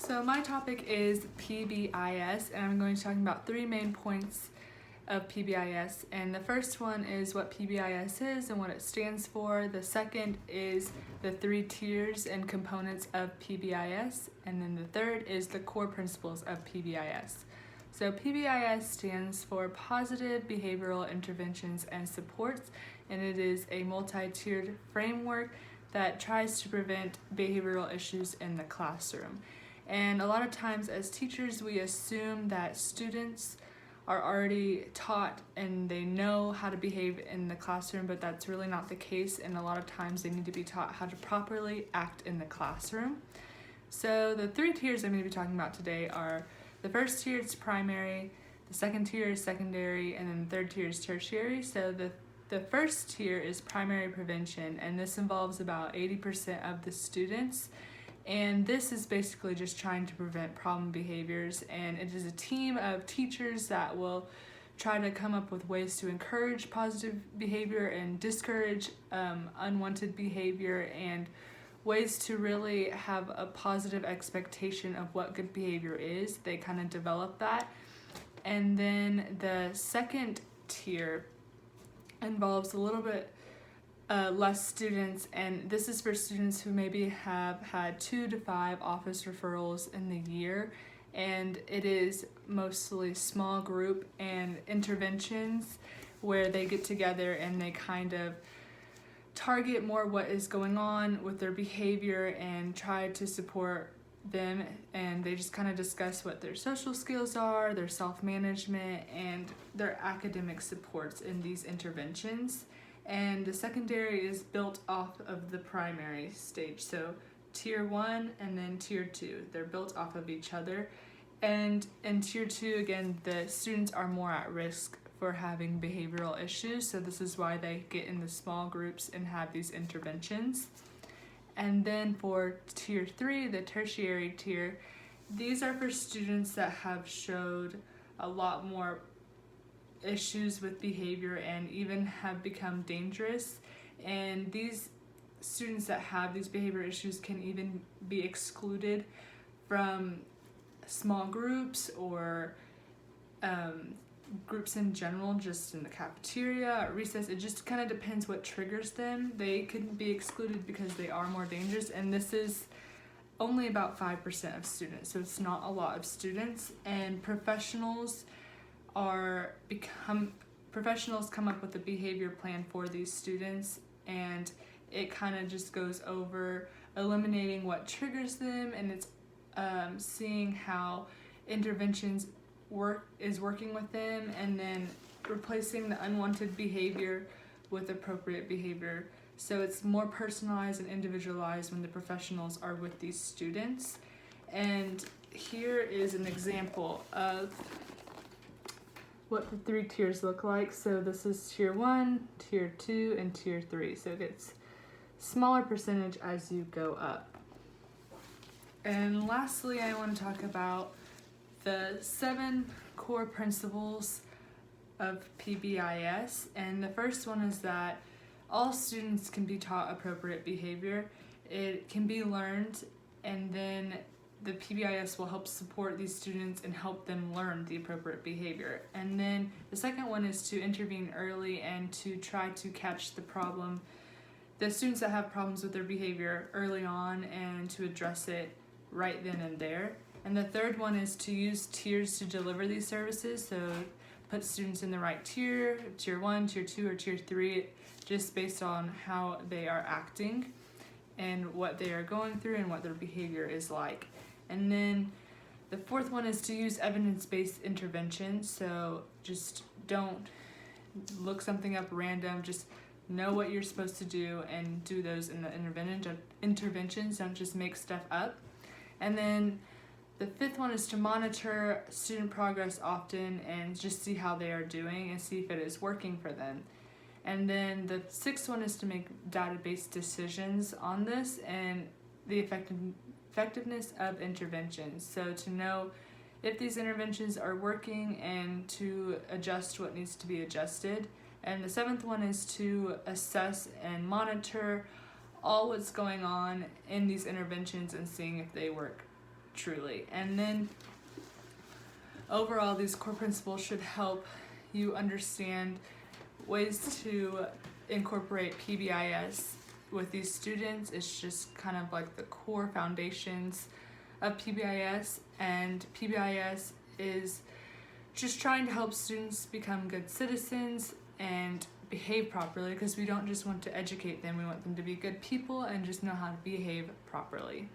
So my topic is PBIS, and I'm going to be talking about three main points of PBIS. And the first one is what PBIS is and what it stands for. The second is the three tiers and components of PBIS. And then the third is the core principles of PBIS. So PBIS stands for Positive Behavioral Interventions and Supports, and it is a multi-tiered framework that tries to prevent behavioral issues in the classroom. And a lot of times as teachers, we assume that students are already taught and they know how to behave in the classroom, but that's really not the case. And a lot of times they need to be taught how to properly act in the classroom. So the three tiers I'm going to be talking about today are the first tier is primary, the second tier is secondary, and then the third tier is tertiary. So the first tier is primary prevention, and this involves about 80% of the students. And this is basically just trying to prevent problem behaviors, and it is a team of teachers that will try to come up with ways to encourage positive behavior and discourage unwanted behavior, and ways to really have a positive expectation of what good behavior is. They kind of develop that. And then the second tier involves a little bit less students, and this is for students who maybe have had 2 to 5 office referrals in the year, and it is mostly small group and interventions where they get together and they kind of target more what is going on with their behavior and try to support them, and they just kind of discuss what their social skills are, their self-management, and their academic supports in these interventions. And the secondary is built off of the primary stage. So tier 1 and then tier 2, they're built off of each other. And in tier 2, again, the students are more at risk for having behavioral issues. So this is why they get in the small groups and have these interventions. And then for tier 3, the tertiary tier, these are for students that have showed a lot more issues with behavior and even have become dangerous. And these students that have these behavior issues can even be excluded from small groups or groups in general, just in the cafeteria, at recess. It just kind of depends what triggers them. They could be excluded because they are more dangerous, and this is only about 5% of students, so it's not a lot of students. And professionals come up with a behavior plan for these students, and it kind of just goes over eliminating what triggers them, and it's seeing how interventions is working with them, and then replacing the unwanted behavior with appropriate behavior. So it's more personalized and individualized when the professionals are with these students. And here is an example of what the three tiers look like. So this is tier 1, tier 2, and tier 3. So it gets smaller percentage as you go up. And lastly, I want to talk about the 7 core principles of PBIS. And the first one is that all students can be taught appropriate behavior. It can be learned, and then the PBIS will help support these students and help them learn the appropriate behavior. And then the second one is to intervene early and to try to catch the students that have problems with their behavior early on, and to address it right then and there. And the third one is to use tiers to deliver these services. So put students in the right tier, tier 1, tier 2, or tier 3, just based on how they are acting and what they are going through and what their behavior is like. And then the fourth one is to use evidence-based interventions. So just don't look something up random, just know what you're supposed to do and do those in the interventions. Don't just make stuff up. And then the fifth one is to monitor student progress often and just see how they are doing and see if it is working for them. And then the sixth one is to make data-based decisions on this and the effectiveness of interventions. So to know if these interventions are working and to adjust what needs to be adjusted. And the seventh one is to assess and monitor all what's going on in these interventions and seeing if they work truly. And then overall, these core principles should help you understand ways to incorporate PBIS with these students. It's just kind of like the core foundations of PBIS, and PBIS is just trying to help students become good citizens and behave properly, because we don't just want to educate them, we want them to be good people and just know how to behave properly.